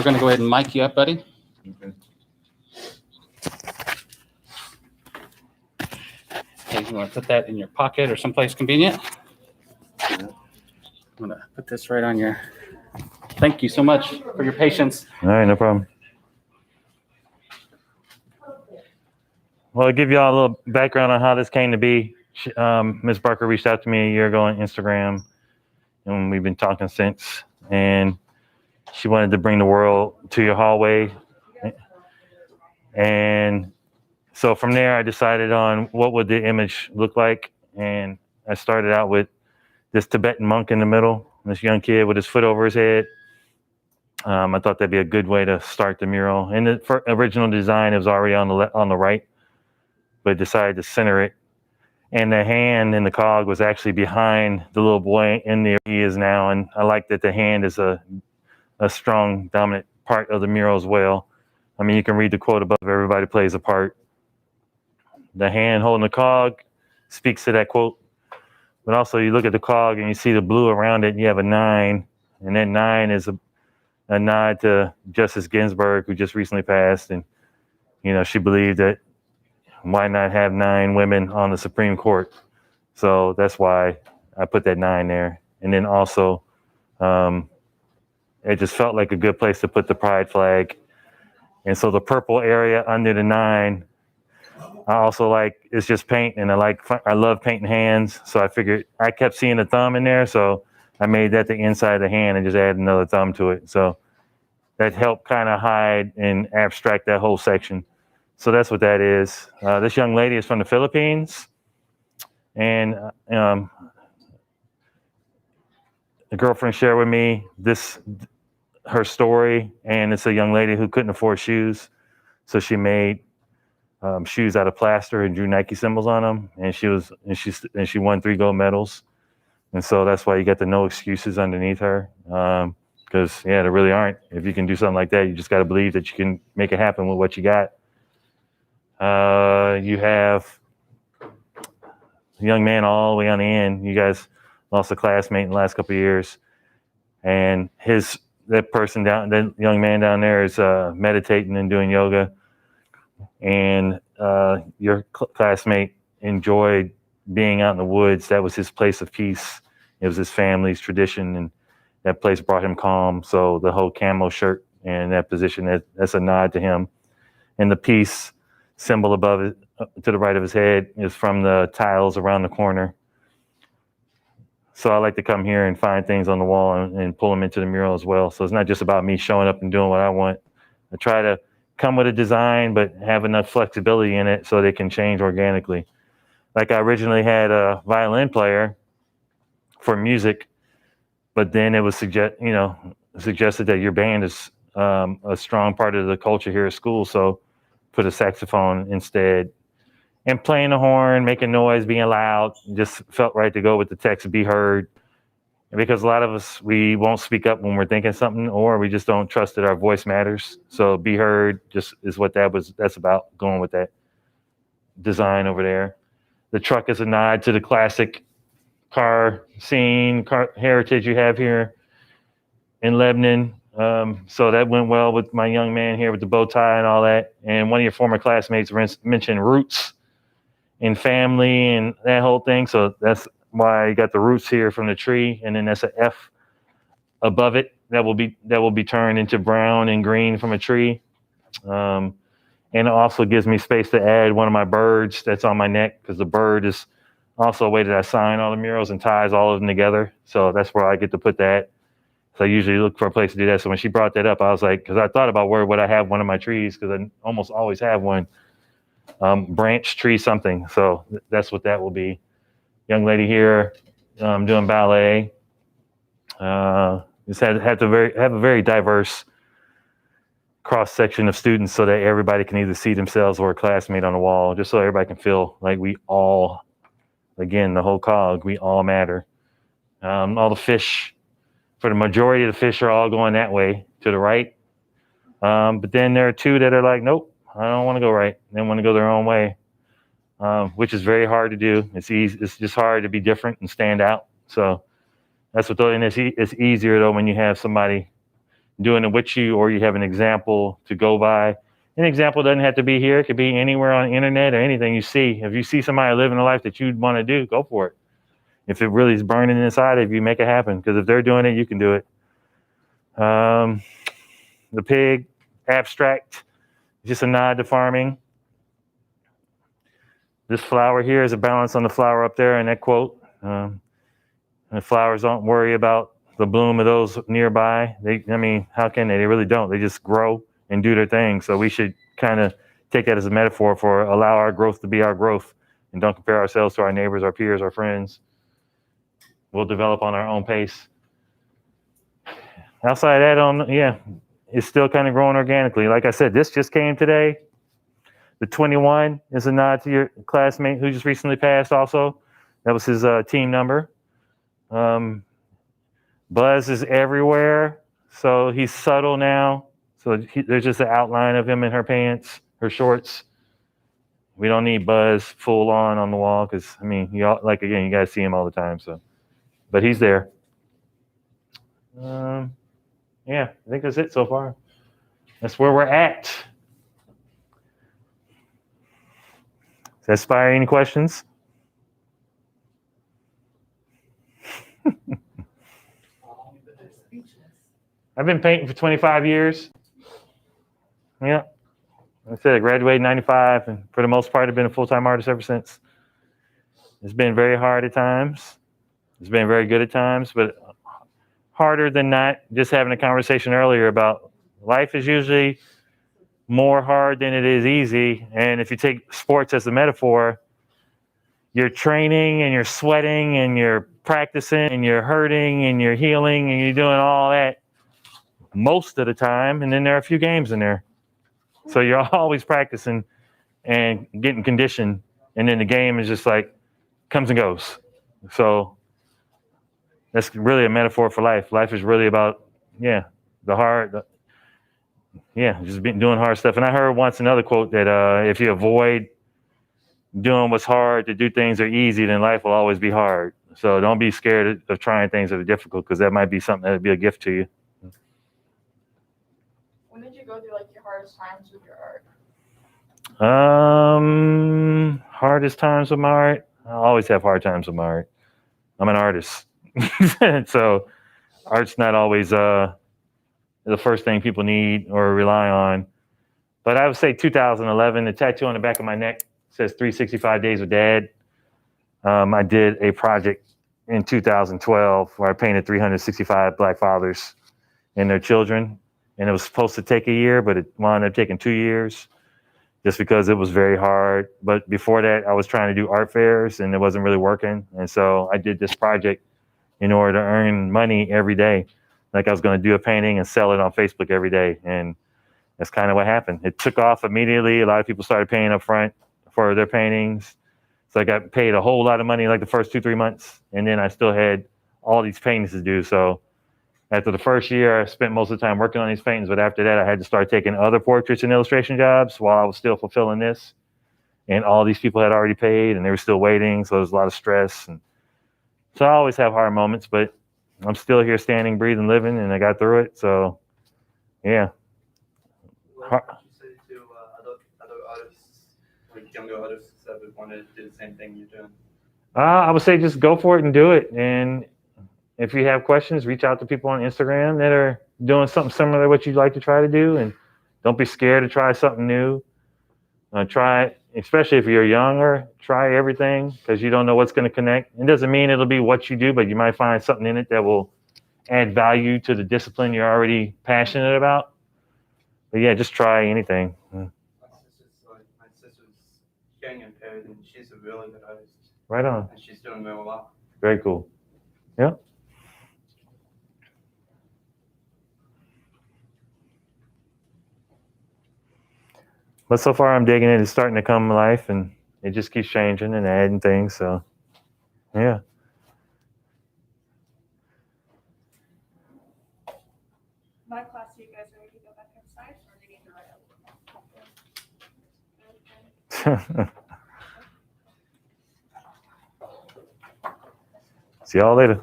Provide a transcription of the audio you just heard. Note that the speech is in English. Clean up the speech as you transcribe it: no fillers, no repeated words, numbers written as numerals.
We're going to go ahead and mic you up, buddy. Okay. Okay, you want to put that in your pocket or someplace convenient? Yeah. I'm going to put this right on your... Thank you so much for your patience. All right, no problem. Well, I'll give y'all a little background on how this came to be. Ms. Barker reached out to me a year ago on Instagram, and we've been talking since. And she wanted to bring the world to your hallway. And so from there, I decided on what would the image look like. And I started out with this Tibetan monk in the middle, this young kid with his foot over his head. I thought that'd be a good way to start the mural. And the original design, it was already on the right, but decided to center it. And the hand in the cog was actually behind the little boy in there he is now. And I like that the hand is a strong, dominant part of the mural as well. I mean, you can read the quote above, everybody plays a part. The hand holding the cog speaks to that quote. But also you look at the cog and you see the blue around it, and you have a 9. And that 9 is a nod to Justice Ginsburg, who just recently passed. And, you know, she believed that why not have 9 women on the Supreme Court? So that's why I put that 9 there. And then also, it just felt like a good place to put the pride flag. And so the purple area under the 9, I also like, it's just paint, and I love painting hands. So I figured, I kept seeing the thumb in there, so I made that the inside of the hand and just added another thumb to it. So that helped kind of hide and abstract that whole section. So that's what that is. This young lady is from the Philippines, and a girlfriend shared with me her story, and it's a young lady who couldn't afford shoes, so she made shoes out of plaster and drew Nike symbols on them, and she won 3 gold medals, and so that's why you got the no excuses underneath her, because there really aren't. If you can do something like that, you just got to believe that you can make it happen with what you got. You have a young man all the way on the end. You guys lost a classmate in the last couple of years, and that young man down there is meditating and doing yoga, and your classmate enjoyed being out in the woods. That was his place of peace. It was his family's tradition, and that place brought him calm. So the whole camo shirt and that position, that's a nod to him. And the peace symbol above it, to the right of his head, is from the tiles around the corner. So I like to come here and find things on the wall and pull them into the mural as well. So it's not just about me showing up and doing what I want. I try to come with a design, but have enough flexibility in it so they can change organically. Like I originally had a violin player for music, but then it was suggested that your band is a strong part of the culture here at school. So put a saxophone instead. And playing the horn, making noise, being loud, just felt right to go with the text, be heard. And because a lot of us, we won't speak up when we're thinking something, or we just don't trust that our voice matters. So be heard just is what that's about, going with that design over there. The truck is a nod to the classic car heritage you have here in Lebanon. So that went well with my young man here with the bow tie and all that. And one of your former classmates mentioned roots and family and that whole thing. So that's why you got the roots here from the tree, and then that's an F above it that will be turned into brown and green from a tree. And it also gives me space to add one of my birds that's on my neck, because the bird is also a way that I sign all the murals and ties all of them together. So that's where I get to put that. So I usually look for a place to do that. So when she brought that up, I was like, because I thought about where would I have one of my trees, because I almost always have one. Branch, tree, something. So that's what that will be. Young lady here doing ballet. Just have a very diverse cross section of students, so that everybody can either see themselves or a classmate on the wall, just so everybody can feel like we all, again, the whole cog, we all matter. All the fish, for the majority of the fish, are all going that way to the right. But then there are 2 that are like, nope, I don't want to go right. They want to go their own way, which is very hard to do. It's easy. It's just hard to be different and stand out. So that's what. And it's easier though when you have somebody doing it with you, or you have an example to go by. An example doesn't have to be here. It could be anywhere on the internet or anything you see. If you see somebody living a life that you'd want to do, go for it. If it really is burning inside of you, make it happen. Because if they're doing it, you can do it. The pig, abstract, just a nod to farming. This flower here is a balance on the flower up there in that quote. And the flowers don't worry about the bloom of those nearby. How can they? They really don't. They just grow and do their thing. So we should kind of take that as a metaphor for allow our growth to be our growth and don't compare ourselves to our neighbors, our peers, our friends. We'll develop on our own pace. Outside of that, it's still kind of growing organically. Like I said, this just came today. The 21 is a nod to your classmate who just recently passed also. That was his team number. Buzz is everywhere. So he's subtle now. So there's just an outline of him in her pants, her shorts. We don't need Buzz full on the wall because, you guys see him all the time. So, but he's there. I think that's it so far. That's where we're at. Does that inspire any questions? I've been painting for 25 years. Yeah. Like I said, I graduated in 95, and for the most part, I've been a full-time artist ever since. It's been very hard at times. It's been very good at times, but harder than not. Just having a conversation earlier about life is usually more hard than it is easy. And if you take sports as a metaphor, you're training and you're sweating and you're practicing and you're hurting and you're healing and you're doing all that most of the time. And then there are a few games in there. So you're always practicing and getting conditioned. And then the game is just like comes and goes. So that's really a metaphor for life. Life is really about, just doing hard stuff. And I heard once another quote that if you avoid doing what's hard to do things that are easy, then life will always be hard. So don't be scared of trying things that are difficult because that might be something that would be a gift to you. When did you go through your hardest times with your art? Hardest times with my art? I always have hard times with my art. I'm an artist. So art's not always the first thing people need or rely on. But I would say 2011, the tattoo on the back of my neck says 365 Days with Dad. I did a project in 2012 where I painted 365 Black fathers and their children. And it was supposed to take a year, but it wound up taking 2 years just because it was very hard. But before that, I was trying to do art fairs and it wasn't really working. And so I did this project in order to earn money every day. Like I was going to do a painting and sell it on Facebook every day. And that's kind of what happened. It took off immediately. A lot of people started paying up front for their paintings. So I got paid a whole lot of money like the first 2-3 months. And then I still had all these paintings to do. So after the first year, I spent most of the time working on these paintings. But after that, I had to start taking other portraits and illustration jobs while I was still fulfilling this. And all these people had already paid and they were still waiting. So there was a lot of stress. And so I always have hard moments, but I'm still here standing, breathing, living, and I got through it. So, yeah. What would you say to other artists, younger artists that would want to do the same thing you're doing? I would say just go for it and do it. And if you have questions, reach out to people on Instagram that are doing something similar to what you'd like to try to do. And don't be scared to try something new. Try, especially if you're younger, try everything because you don't know what's going to connect. It doesn't mean it'll be what you do, but you might find something in it that will add value to the discipline you're already passionate about. But yeah, just try anything. My sister's hearing impaired and she's a really good artist. Right on. And she's doing real well. Very cool. Yeah. But so far I'm digging it. It's starting to come to life and it just keeps changing and adding things. So, yeah. My class, you guys ready to go back outside or do you need to write up? See y'all later.